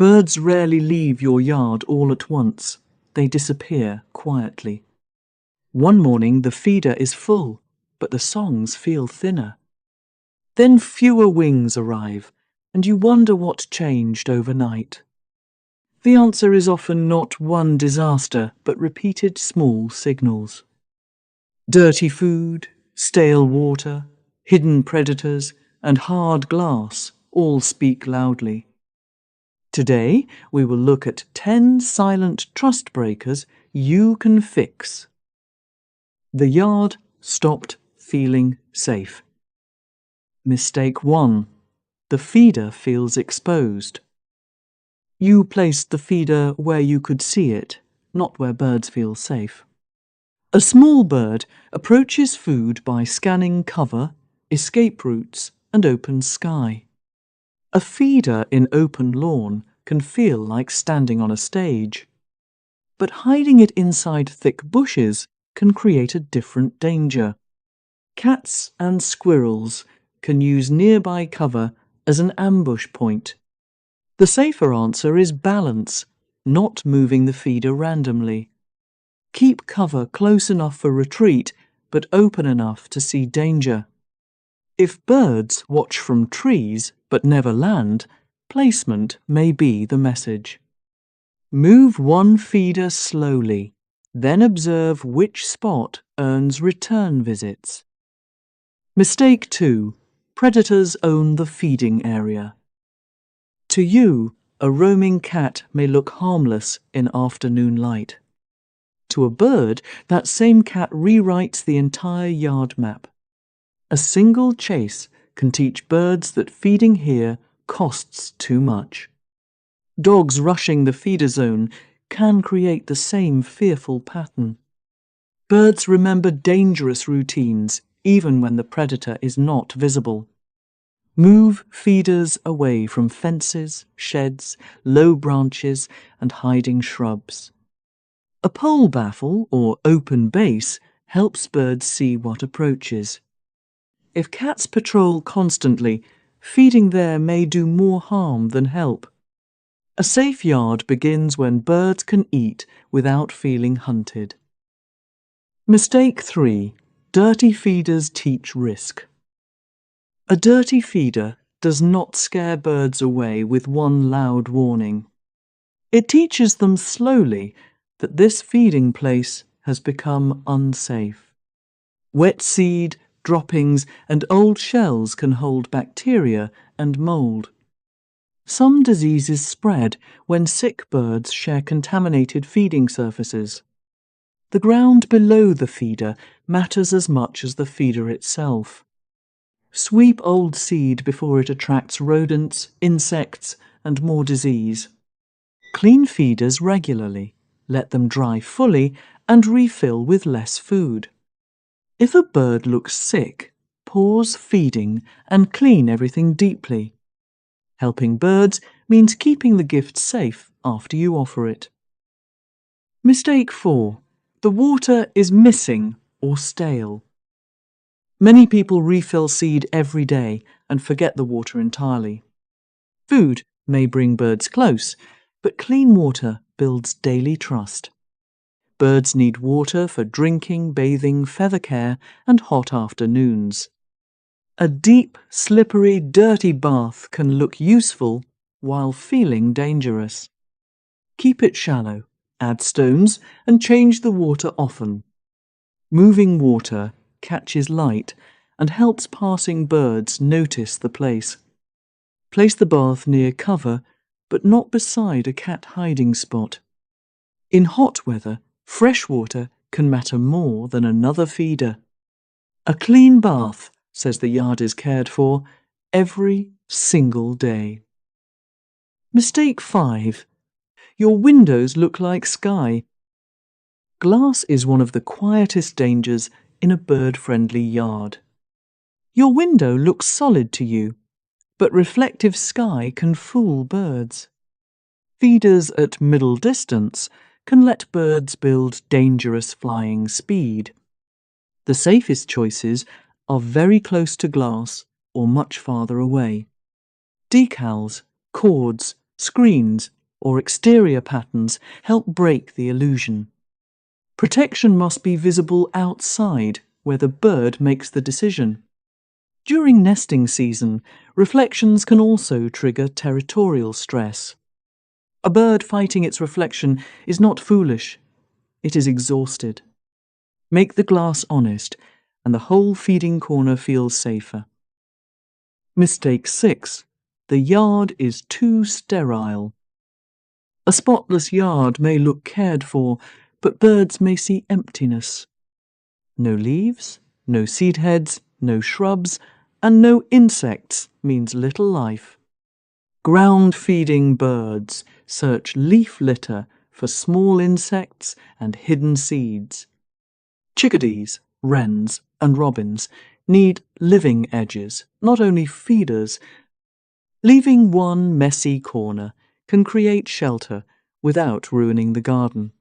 Birds rarely leave your yard all at once. They disappear quietly. One morning the feeder is full, but the songs feel thinner. Then fewer wings arrive, and you wonder what changed overnight. The answer is often not one disaster, but repeated small signals. Dirty food, stale water, hidden predators, and hard glass all speak loudly. Today, we will look at 10 silent trust breakers you can fix. The yard stopped feeling safe. Mistake 1. The feeder feels exposed. You placed the feeder where you could see it, not where birds feel safe. A small bird approaches food by scanning cover, escape routes, and open sky. A feeder in open lawn can feel like standing on a stage. But hiding it inside thick bushes can create a different danger. Cats and squirrels can use nearby cover as an ambush point. The safer answer is balance, not moving the feeder randomly. Keep cover close enough for retreat, but open enough to see danger. If birds watch from trees but never land, placement may be the message. Move one feeder slowly, then observe which spot earns return visits. Mistake 2. Predators own the feeding area. To you, a roaming cat may look harmless in afternoon light. To a bird, that same cat rewrites the entire yard map. A single chase can teach birds that feeding here costs too much. Dogs rushing the feeder zone can create the same fearful pattern. Birds remember dangerous routines even when the predator is not visible. Move feeders away from fences, sheds, low branches, and hiding shrubs. A pole baffle or open base helps birds see what approaches. If cats patrol constantly, feeding there may do more harm than help. A safe yard begins when birds can eat without feeling hunted. Mistake 3. Dirty feeders teach risk. A dirty feeder does not scare birds away with one loud warning. It teaches them slowly that this feeding place has become unsafe. Wet seed, droppings, and old shells can hold bacteria and mold. Some diseases spread when sick birds share contaminated feeding surfaces. The ground below the feeder matters as much as the feeder itself. Sweep old seed before it attracts rodents, insects, and more disease. Clean feeders regularly, let them dry fully, and refill with less food. If a bird looks sick, pause feeding and clean everything deeply. Helping birds means keeping the gift safe after you offer it. Mistake 4. The water is missing or stale. Many people refill seed every day and forget the water entirely. Food may bring birds close, but clean water builds daily trust. Birds need water for drinking, bathing, feather care, and hot afternoons. A deep, slippery, dirty bath can look useful while feeling dangerous. Keep it shallow, add stones, and change the water often. Moving water catches light and helps passing birds notice the place. Place the bath near cover, but not beside a cat hiding spot. In hot weather, fresh water can matter more than another feeder. A clean bath says the yard is cared for every single day. Mistake 5. Your windows look like sky. Glass is one of the quietest dangers in a bird-friendly yard. Your window looks solid to you, but reflective sky can fool birds. Feeders at middle distance can let birds build dangerous flying speed. The safest choices are very close to glass or much farther away. Decals, cords, Screens or exterior patterns help break the illusion. Protection must be visible outside, where the bird makes the decision. During nesting season, reflections can also trigger territorial stress. A bird fighting its reflection is not foolish, it is exhausted. Make the glass honest, and the whole feeding corner feels safer. Mistake 6. The yard is too sterile. A spotless yard may look cared for, but birds may see emptiness. No leaves, no seed heads, no shrubs, and no insects means little life. Ground-feeding birds search leaf litter for small insects and hidden seeds. Chickadees, wrens, and robins need living edges, not only feeders. Leaving one messy corner can create shelter without ruining the garden.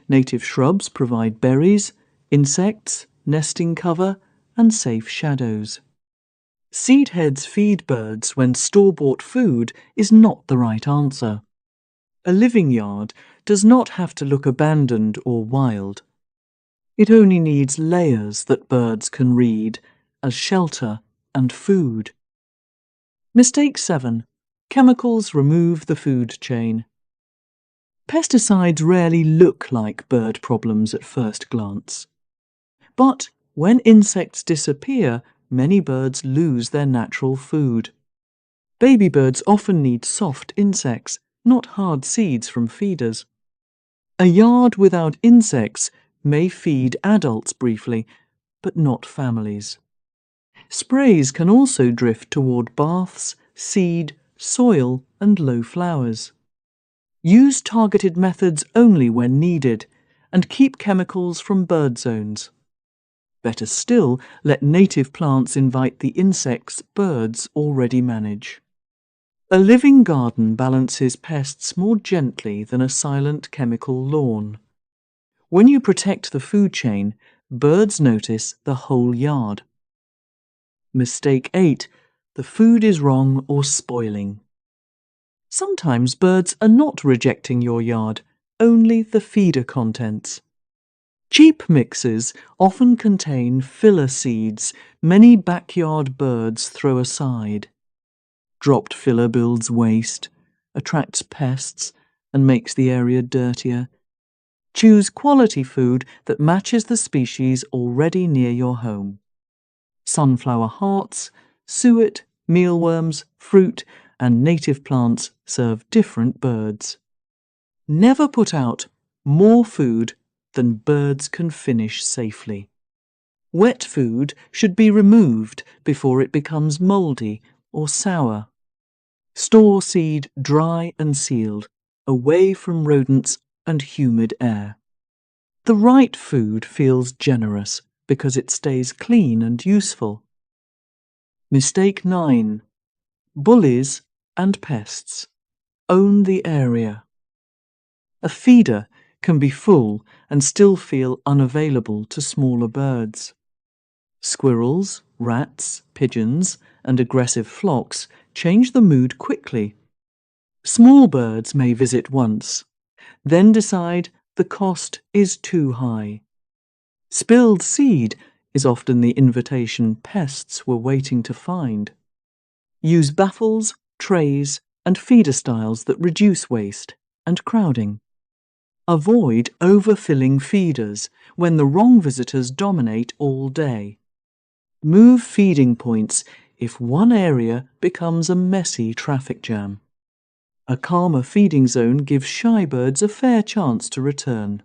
Native shrubs provide berries, insects, nesting cover, and safe shadows. Seed heads feed birds when store-bought food is not the right answer. A living yard does not have to look abandoned or wild. It only needs layers that birds can read as shelter and food. Mistake 7. Chemicals remove the food chain. Pesticides rarely look like bird problems at first glance. But when insects disappear, many birds lose their natural food. Baby birds often need soft insects, not hard seeds from feeders. A yard without insects may feed adults briefly, but not families. Sprays can also drift toward baths, seed, soil, and low flowers. Use targeted methods only when needed, and keep chemicals from bird zones. Better still, let native plants invite the insects birds already manage. A living garden balances pests more gently than a silent chemical lawn. When you protect the food chain, birds notice the whole yard. Mistake 8. The food is wrong or spoiling. Sometimes birds are not rejecting your yard, only the feeder contents. Cheap mixes often contain filler seeds many backyard birds throw aside. Dropped filler builds waste, attracts pests, and makes the area dirtier. Choose quality food that matches the species already near your home. Sunflower hearts, suet, mealworms, fruit, and native plants serve different birds. Never put out more food than birds can finish safely. Wet food should be removed before it becomes mouldy or sour. Store seed dry and sealed, away from rodents and humid air. The right food feels generous because it stays clean and useful. Mistake 9. Bullies and pests. Own the area. A feeder can be full and still feel unavailable to smaller birds. Squirrels, rats, pigeons, and aggressive flocks change the mood quickly. Small birds may visit once, then decide the cost is too high. Spilled seed is often the invitation pests were waiting to find. Use baffles, trays, and feeder styles that reduce waste and crowding. Avoid overfilling feeders when the wrong visitors dominate all day. Move feeding points if one area becomes a messy traffic jam. A calmer feeding zone gives shy birds a fair chance to return.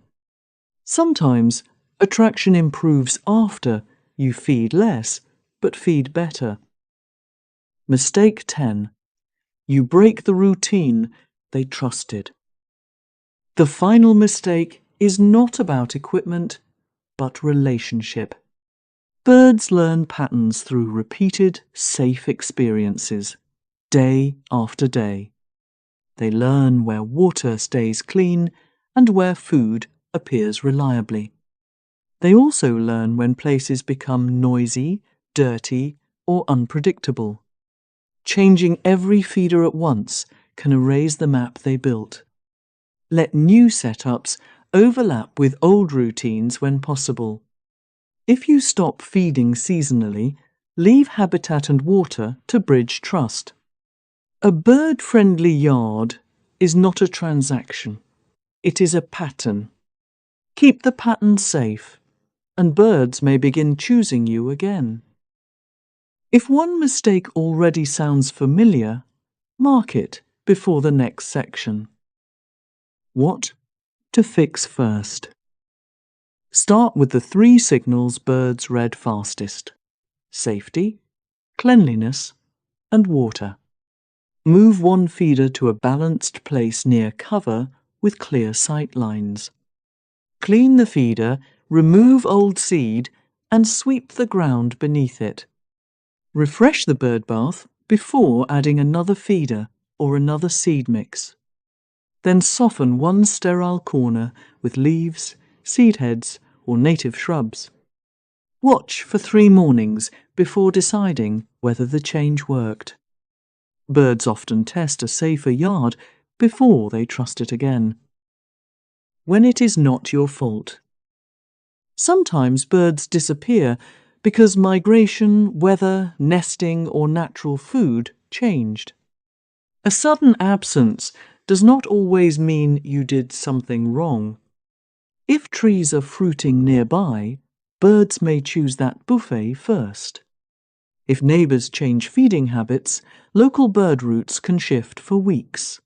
Sometimes attraction improves after you feed less, but feed better. Mistake 10. You break the routine they trusted. The final mistake is not about equipment, but relationship. Birds learn patterns through repeated, safe experiences, day after day. They learn where water stays clean and where food appears reliably. They also learn when places become noisy, dirty, or unpredictable. Changing every feeder at once can erase the map they built. Let new setups overlap with old routines when possible. If you stop feeding seasonally, leave habitat and water to bridge trust. A bird-friendly yard is not a transaction. It is a pattern. Keep the pattern safe, and birds may begin choosing you again. If one mistake already sounds familiar, mark it before the next section. What to fix first? Start with the 3 signals birds read fastest: safety, cleanliness, and water. Move one feeder to a balanced place near cover with clear sight lines. Clean the feeder, remove old seed, and sweep the ground beneath it. Refresh the bird bath before adding another feeder or another seed mix. Then soften one sterile corner with leaves, seed heads, or native shrubs. Watch for 3 mornings before deciding whether the change worked. Birds often test a safer yard before they trust it again. When it is not your fault. Sometimes birds disappear because migration, weather, nesting, or natural food changed. A sudden absence does not always mean you did something wrong. If trees are fruiting nearby, birds may choose that buffet first. If neighbours change feeding habits, local bird routes can shift for weeks.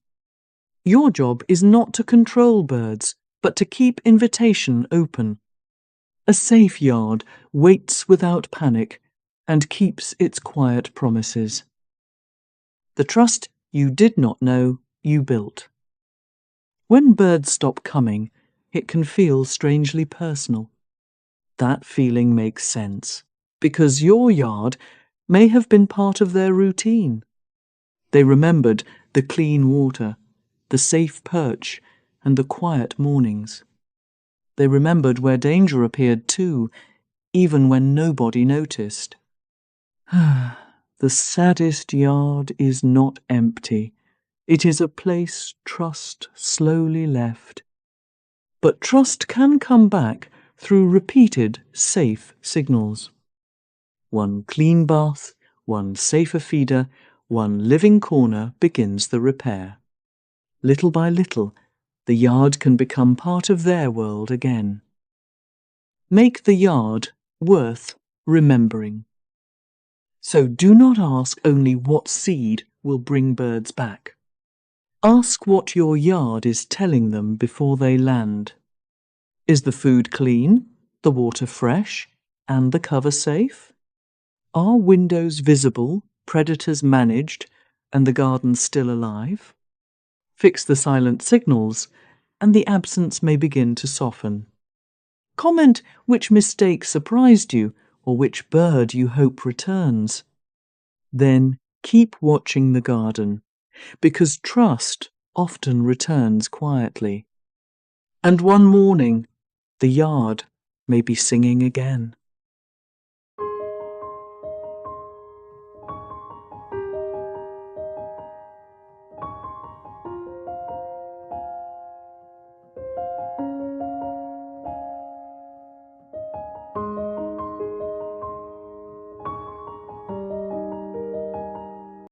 Your job is not to control birds, but to keep invitation open. A safe yard waits without panic and keeps its quiet promises. The trust you did not know you built. When birds stop coming, it can feel strangely personal. That feeling makes sense, because your yard may have been part of their routine. They remembered the clean water, the safe perch, and the quiet mornings. They remembered where danger appeared too, even when nobody noticed. The saddest yard is not empty. It is a place trust slowly left. But trust can come back through repeated safe signals. One clean bath, one safer feeder, one living corner begins the repair. Little by little, the yard can become part of their world again. Make the yard worth remembering. So do not ask only what seed will bring birds back. Ask what your yard is telling them before they land. Is the food clean, the water fresh, and the cover safe? Are windows visible, predators managed, and the garden still alive? Fix the silent signals, and the absence may begin to soften. Comment which mistake surprised you or which bird you hope returns. Then keep watching the garden, because trust often returns quietly. And one morning, the yard may be singing again.